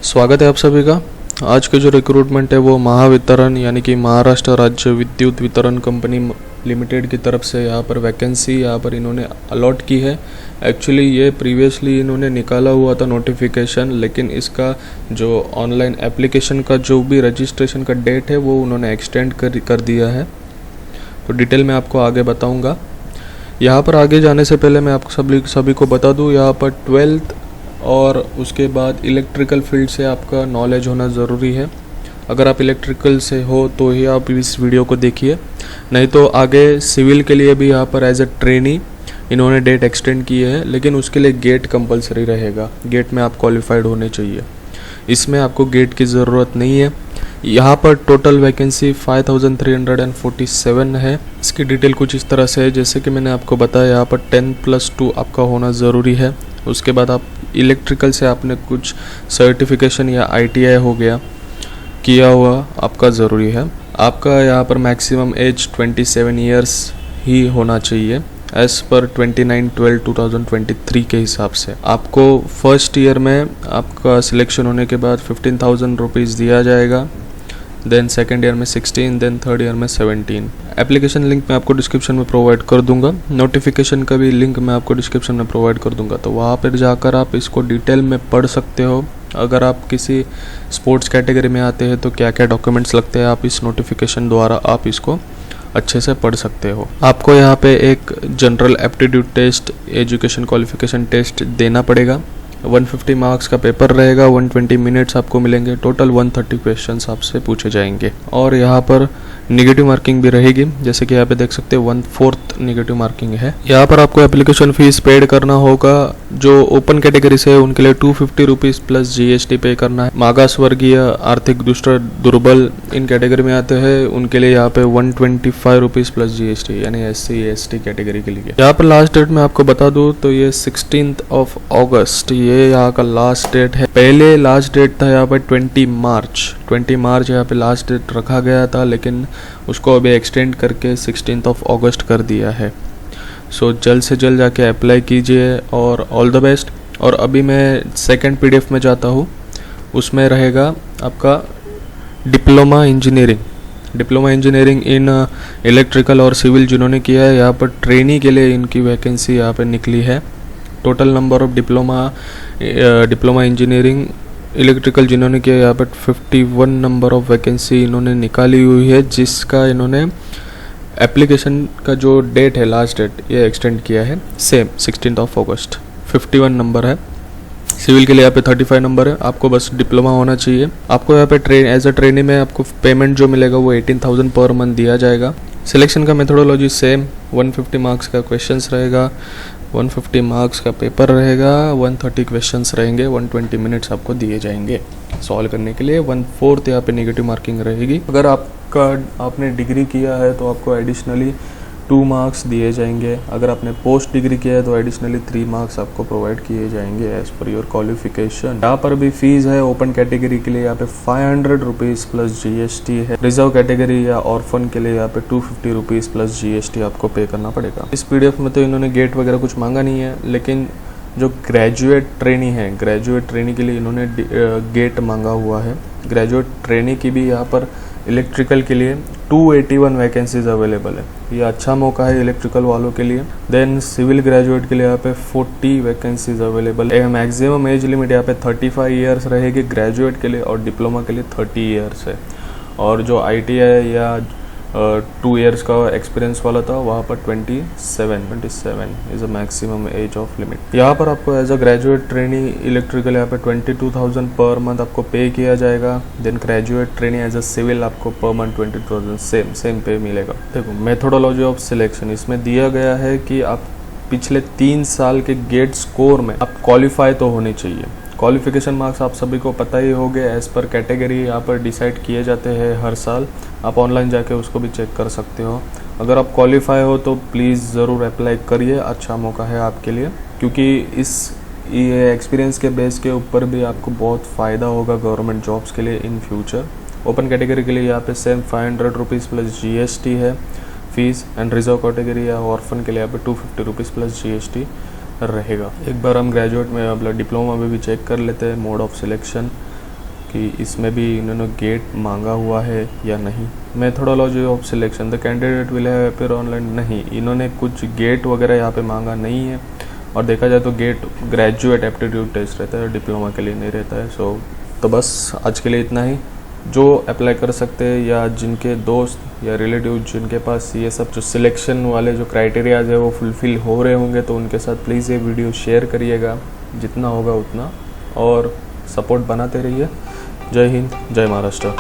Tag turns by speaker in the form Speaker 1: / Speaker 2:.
Speaker 1: स्वागत है आप सभी का। आज के जो रिक्रूटमेंट है वो महावितरण यानी कि महाराष्ट्र राज्य विद्युत वितरण कंपनी लिमिटेड की तरफ से यहाँ पर वैकेंसी यहाँ पर इन्होंने अलॉट की है। एक्चुअली ये प्रीवियसली इन्होंने निकाला हुआ था नोटिफिकेशन, लेकिन इसका जो ऑनलाइन एप्लीकेशन का जो भी रजिस्ट्रेशन का डेट है वो उन्होंने एक्सटेंड कर दिया है। तो डिटेल में आपको आगे बताऊँगा। यहाँ पर आगे जाने से पहले मैं आपको सभी को बता दूँ, यहाँ पर 12th और उसके बाद इलेक्ट्रिकल फील्ड से आपका नॉलेज होना ज़रूरी है। अगर आप इलेक्ट्रिकल से हो तो ही आप इस वीडियो को देखिए, नहीं तो आगे सिविल के लिए भी यहाँ पर एज ए ट्रेनी इन्होंने डेट एक्सटेंड की है, लेकिन उसके लिए गेट कंपलसरी रहेगा। गेट में आप क्वालिफाइड होने चाहिए, इसमें आपको गेट की ज़रूरत नहीं है। यहाँ पर टोटल वैकेंसी 5347 है। इसकी डिटेल कुछ इस तरह से है, जैसे कि मैंने आपको बताया यहाँ पर 10+2 आपका होना ज़रूरी है। उसके बाद आप इलेक्ट्रिकल से आपने कुछ सर्टिफिकेशन या ITI हो गया किया हुआ आपका ज़रूरी है। आपका यहाँ पर मैक्सिमम एज 27 ईयर्स ही होना चाहिए एज़ पर 29/12/2023 के हिसाब से। आपको फर्स्ट ईयर में आपका सिलेक्शन होने के बाद 15,000 रुपीज़ दिया जाएगा, देन सेकेंड ईयर में 16, देन थर्ड ईयर में 17। एप्लीकेशन लिंक मैं आपको डिस्क्रिप्शन में प्रोवाइड कर दूंगा, नोटिफिकेशन का भी लिंक मैं आपको डिस्क्रिप्शन में प्रोवाइड कर दूंगा, तो वहाँ पर जाकर आप इसको डिटेल में पढ़ सकते हो। अगर आप किसी स्पोर्ट्स कैटेगरी में आते हैं तो क्या क्या डॉक्यूमेंट्स लगते हैं, आप इस नोटिफिकेशन द्वारा आप इसको अच्छे से पढ़ सकते हो। आपको यहाँ पे एक general aptitude test, education qualification test देना पड़ेगा। 150 मार्क्स का पेपर रहेगा, 120 मिनट्स आपको मिलेंगे। टोटल 130 क्वेश्चंस आपसे पूछे जाएंगे और यहाँ पर निगेटिव मार्किंग भी रहेगी, जैसे कि यहाँ पे देख सकते हैं 1/4 निगेटिव मार्किंग है। यहाँ पर आपको एप्लीकेशन फीस पेड करना होगा। जो ओपन कैटेगरी से है उनके लिए 250 रुपीज़ प्लस GST पे करना है। मागास वर्गीय, आर्थिक दृष्टि दुर्बल इन कैटेगरी में आते हैं उनके लिए यहाँ पे 125 रुपीज़ प्लस GST, यानी SC ST कैटेगरी के लिए। यहाँ पर लास्ट डेट मैं आपको बता दूँ तो ये 16 अगस्त ये यहाँ का लास्ट डेट है। पहले लास्ट डेट था यहाँ पर 20 मार्च यहाँ पे लास्ट डेट रखा गया था, लेकिन उसको अभी एक्सटेंड करके 16 अगस्त कर दिया है। सो जल्द से जल्द जाके अप्लाई कीजिए और ऑल द बेस्ट। और अभी मैं सेकंड PDF में जाता हूँ, उसमें रहेगा आपका डिप्लोमा इंजीनियरिंग इन इलेक्ट्रिकल और सिविल जिन्होंने किया है, यहाँ पर ट्रेनी के लिए इनकी वैकेंसी यहाँ पर निकली है। Total number of diploma engineering electrical जिन्होंने किया यहाँ पर 51 नंबर ऑफ वैकेंसी इन्होंने निकाली हुई है, जिसका इन्होंने एप्लीकेशन का जो डेट है लास्ट डेट ये एक्सटेंड किया है सेम 16 अगस्त। 51 नंबर है। सिविल के लिए यहाँ पे 35 नंबर है। आपको बस डिप्लोमा होना चाहिए। आपको यहाँ पे एज अ ट्रेनी में आपको पेमेंट जो मिलेगा वो 18,000 पर मंथ दिया जाएगा। सिलेक्शन का मेथोडोलॉजी सेम, 150 मार्क्स का क्वेश्चंस रहेगा, 150 मार्क्स का पेपर रहेगा, 130 क्वेश्चंस रहेंगे, 120 मिनट्स आपको दिए जाएंगे सॉल्व करने के लिए। 1/4 यहाँ पे नेगेटिव मार्किंग रहेगी। अगर आपने डिग्री किया है तो आपको एडिशनली 2 मार्क्स दिए जाएंगे। अगर आपने पोस्ट डिग्री किया है तो एडिशनली 3 मार्क्स आपको प्रोवाइड किए जाएंगे एज पर योर क्वालिफिकेशन। यहाँ पर भी फीस है ओपन कैटेगरी के लिए यहाँ पे 500 रुपीज़ प्लस GST है। रिजर्व कैटेगरी या ऑर्फन के लिए यहाँ पे 250 रुपीज़ प्लस GST आपको पे करना पड़ेगा। इस PDF में तो इन्होंने गेट वगैरह कुछ मांगा नहीं है, लेकिन जो ग्रेजुएट ट्रेनी के लिए इन्होंने गेट मांगा हुआ है। ग्रेजुएट ट्रेनी की भी यहाँ पर इलेक्ट्रिकल के लिए 281 वैकेंसीज अवेलेबल है। ये अच्छा मौका है इलेक्ट्रिकल वालों के लिए। देन सिविल ग्रेजुएट के लिए यहाँ पे 40 वैकेंसीज अवेलेबल है। मैक्सिमम एज लिमिट यहाँ पे 35 ईयर्स रहेगी ग्रेजुएट के लिए, और डिप्लोमा के लिए 30 ईयर्स है। और जो ITI या 2 ईयर्स का एक्सपीरियंस वाला था वहाँ पर 27 is a maximum age of limit. यहाँ पर आपको as a graduate trainee electrical यहाँ पे 22,000 पर मंथ आपको पे किया जाएगा। Then graduate trainee as a civil आपको पर मंथ 20,000 सेम पे मिलेगा। देखो मेथोडोलॉजी ऑफ सिलेक्शन इसमें दिया गया है कि आप पिछले 3 साल के गेट स्कोर में आप क्वालिफाई तो होने चाहिए। क्वालिफिकेशन मार्क्स आप सभी को पता ही होंगे, एज पर कैटेगरी यहाँ पर डिसाइड किए जाते हैं हर साल। आप ऑनलाइन जाके उसको भी चेक कर सकते हो। अगर आप क्वालिफाई हो तो प्लीज़ ज़रूर अप्लाई करिए, अच्छा मौका है आपके लिए, क्योंकि ये एक्सपीरियंस के बेस के ऊपर भी आपको बहुत फ़ायदा होगा गवर्नमेंट जॉब्स के लिए इन फ्यूचर। ओपन कैटेगरी के लिए यहाँ पे सेम 500 रुपीज़ प्लस GST है फीस, एंड रिजर्व कैटेगरी या ऑर्फन के लिए यहाँ पे 250 रुपीज़ प्लस GST रहेगा। एक बार हम ग्रेजुएट में मतलब डिप्लोमा में भी चेक कर लेते हैं मोड ऑफ सिलेक्शन। कि इसमें भी इन्होंने गेट मांगा हुआ है या नहीं। Methodology of selection, the candidate will have appear online, नहीं, इन्होंने कुछ गेट वगैरह यहाँ पे मांगा नहीं है। और देखा जाए तो गेट ग्रेजुएट एप्टीट्यूड टेस्ट रहता है, डिप्लोमा के लिए नहीं रहता है। तो बस आज के लिए इतना ही। जो अप्लाई कर सकते हैं या जिनके दोस्त या रिलेटिव जिनके पास ये सब जो सिलेक्शन वाले जो क्राइटेरियाज है वो फुलफ़िल हो रहे होंगे, तो उनके साथ प्लीज़ ये वीडियो शेयर करिएगा जितना होगा उतना, और सपोर्ट बनाते रहिए। जय हिंद, जय महाराष्ट्र।